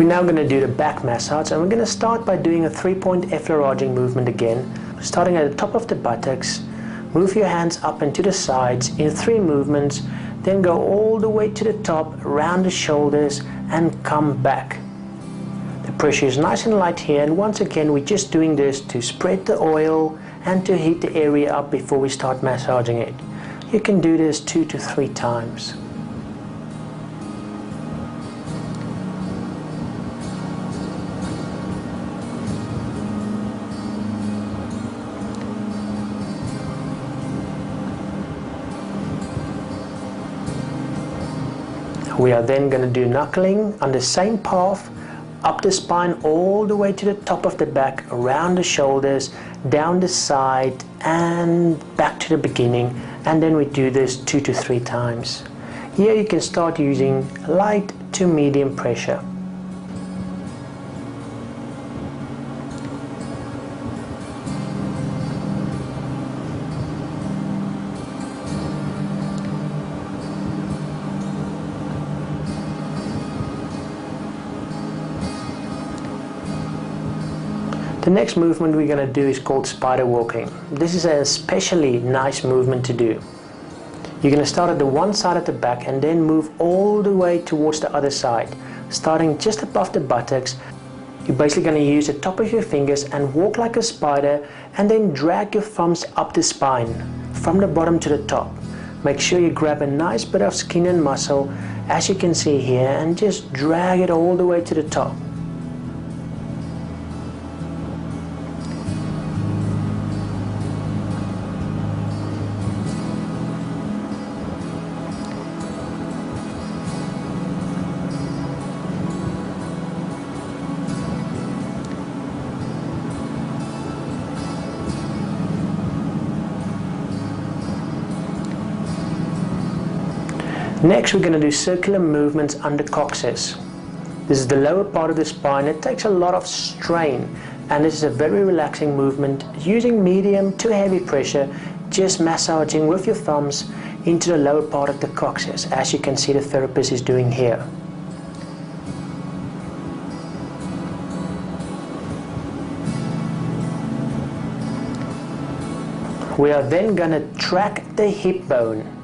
We're now going to do the back massage, and we're going to start by doing a 3-point effleuraging movement again, starting at the top of the buttocks. Move your hands up and to the sides in 3 movements, then go all the way to the top, around the shoulders and come back. The pressure is nice and light here, and once again we're just doing this to spread the oil and to heat the area up before we start massaging it. You can do this 2 to 3 times. We are then going to do knuckling on the same path, up the spine all the way to the top of the back, around the shoulders, down the side and back to the beginning, and then we do this 2 to 3 times. Here you can start using light to medium pressure. The next movement we're going to do is called spider walking. This is an especially nice movement to do. You're going to start at the one side of the back and then move all the way towards the other side. Starting just above the buttocks, you're basically going to use the top of your fingers and walk like a spider, and then drag your thumbs up the spine from the bottom to the top. Make sure you grab a nice bit of skin and muscle, as you can see here, and just drag it all the way to the top. Next, we're going to do circular movements under coccyx. This is the lower part of the spine. It takes a lot of strain, and this is a very relaxing movement using medium to heavy pressure, just massaging with your thumbs into the lower part of the coccyx, as you can see the therapist is doing here. We are then going to track the hip bone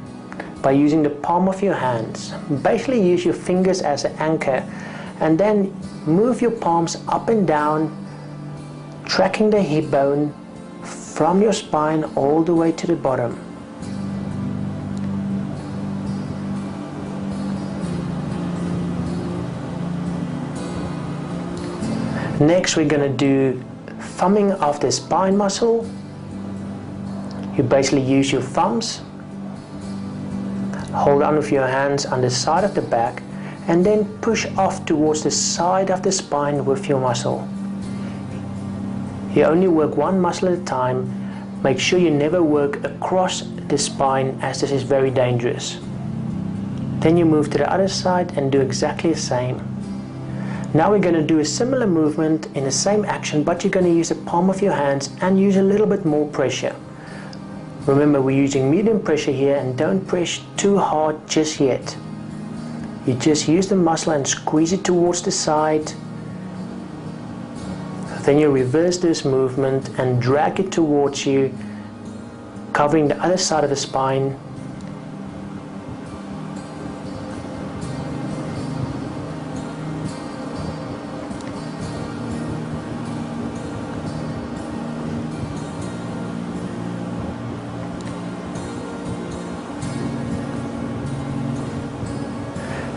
by using the palm of your hands. Basically use your fingers as an anchor, and then move your palms up and down, tracking the hip bone from your spine all the way to the bottom. Next, we're going to do thumbing of the spine muscle. You basically use your thumbs, hold on with your hands on the side of the back, and then push off towards the side of the spine with your muscle. You only work one muscle at a time. Make sure you never work across the spine, as this is very dangerous. Then you move to the other side and do exactly the same. Now we're going to do a similar movement in the same action, but you're going to use the palm of your hands and use a little bit more pressure. Remember, we're using medium pressure here, and don't press too hard just yet. You just use the muscle and squeeze it towards the side. Then you reverse this movement and drag it towards you, covering the other side of the spine.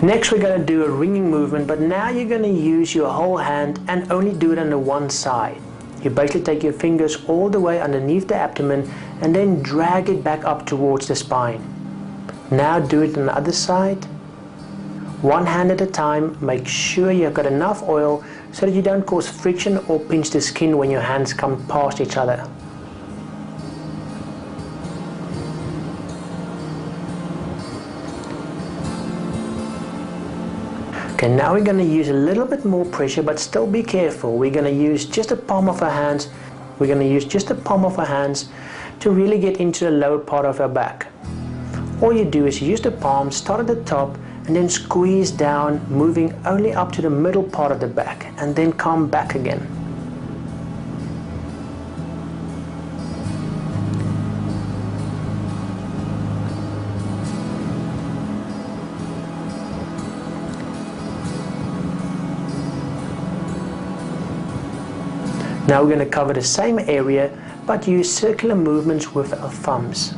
Next, we're going to do a ringing movement, but now you're going to use your whole hand and only do it on the one side. You basically take your fingers all the way underneath the abdomen and then drag it back up towards the spine. Now do it on the other side. One hand at a time. Make sure you've got enough oil so that you don't cause friction or pinch the skin when your hands come past each other. Okay, now we're going to use a little bit more pressure, but still be careful. We're going to use just the palm of our hands. We're going to use just the palm of our hands to really get into the lower part of our back. All you do is use the palm, start at the top, and then squeeze down, moving only up to the middle part of the back, and then come back again. Now we're going to cover the same area, but use circular movements with our thumbs.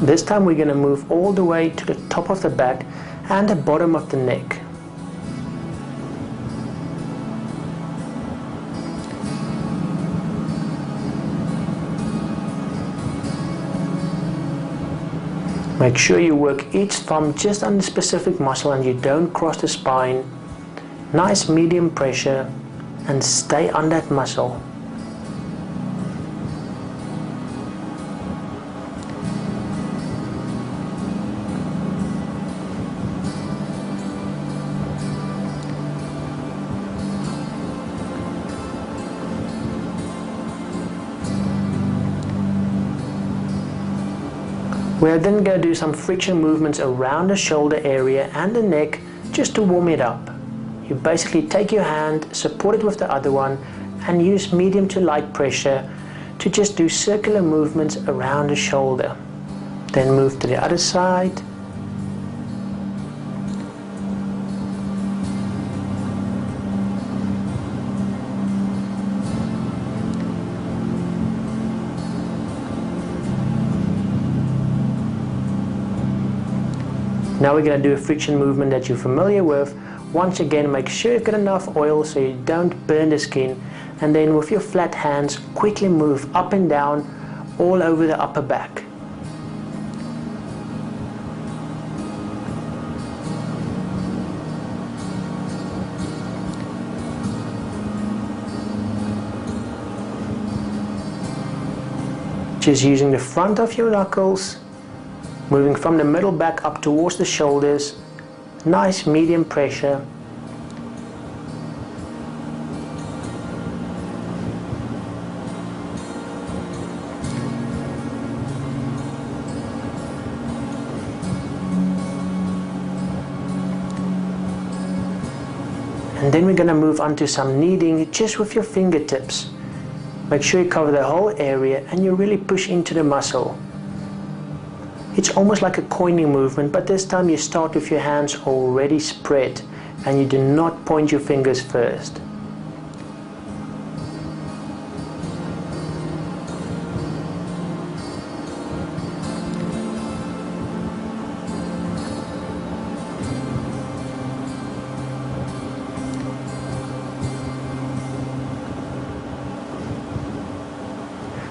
This time we're going to move all the way to the top of the back and the bottom of the neck. Make sure you work each thumb just on the specific muscle and you don't cross the spine. Nice medium pressure and stay on that muscle. We are then going to do some friction movements around the shoulder area and the neck just to warm it up. You basically take your hand, support it with the other one, and use medium to light pressure to just do circular movements around the shoulder. Then move to the other side. Now we're going to do a friction movement that you're familiar with. Once again, make sure you've got enough oil so you don't burn the skin, and then with your flat hands quickly move up and down all over the upper back. Just using the front of your knuckles, moving from the middle back up towards the shoulders, nice medium pressure. And then we're going to move on to some kneading just with your fingertips. Make sure you cover the whole area and you really push into the muscle. It's almost like a coining movement, but this time you start with your hands already spread and you do not point your fingers first.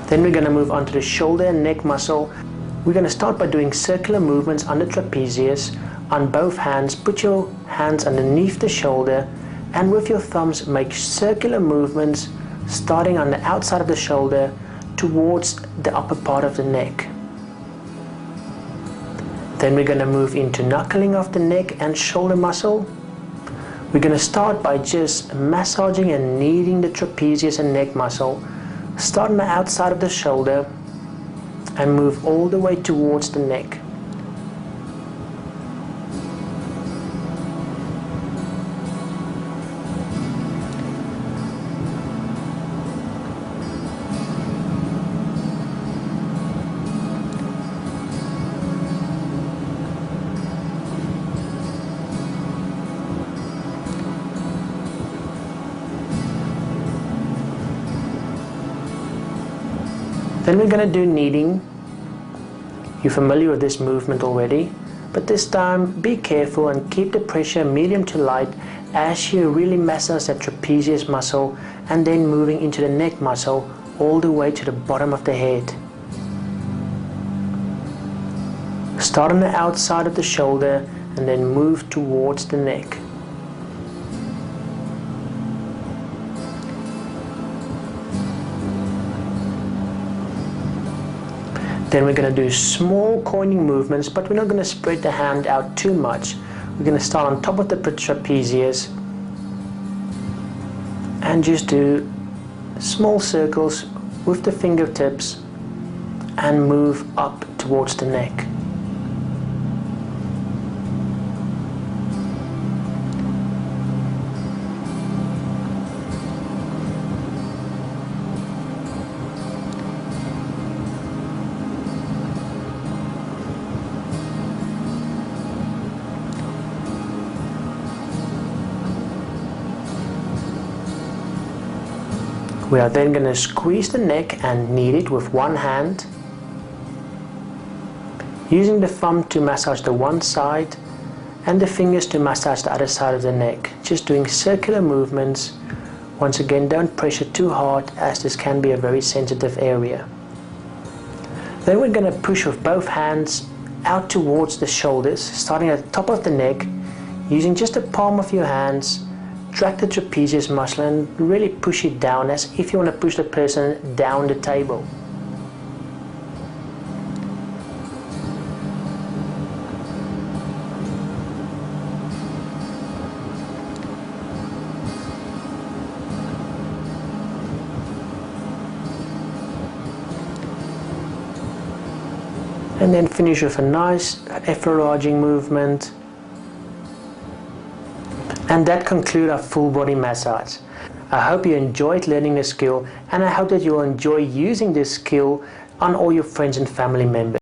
Then we're going to move on to the shoulder and neck muscle. We're going to start by doing circular movements on the trapezius. On both hands, put your hands underneath the shoulder and with your thumbs make circular movements starting on the outside of the shoulder towards the upper part of the neck. Then we're going to move into knuckling of the neck and shoulder muscle. We're going to start by just massaging and kneading the trapezius and neck muscle. Start on the outside of the shoulder and move all the way towards the neck. Then we're going to do kneading. You're familiar with this movement already, but this time be careful and keep the pressure medium to light as you really massage that trapezius muscle and then moving into the neck muscle all the way to the bottom of the head. Start on the outside of the shoulder and then move towards the neck. Then we're going to do small coining movements, but we're not going to spread the hand out too much. We're going to start on top of the trapezius and just do small circles with the fingertips and move up towards the neck. We are then going to squeeze the neck and knead it with one hand, using the thumb to massage the one side and the fingers to massage the other side of the neck, just doing circular movements. Once again, don't pressure too hard, as this can be a very sensitive area. Then we're going to push with both hands out towards the shoulders, starting at the top of the neck, using just the palm of your hands. Drag the trapezius muscle and really push it down, as if you want to push the person down the table. And then finish with a nice effleuraging movement. And that concludes our full body massage. I hope you enjoyed learning the skill, and I hope that you'll enjoy using this skill on all your friends and family members.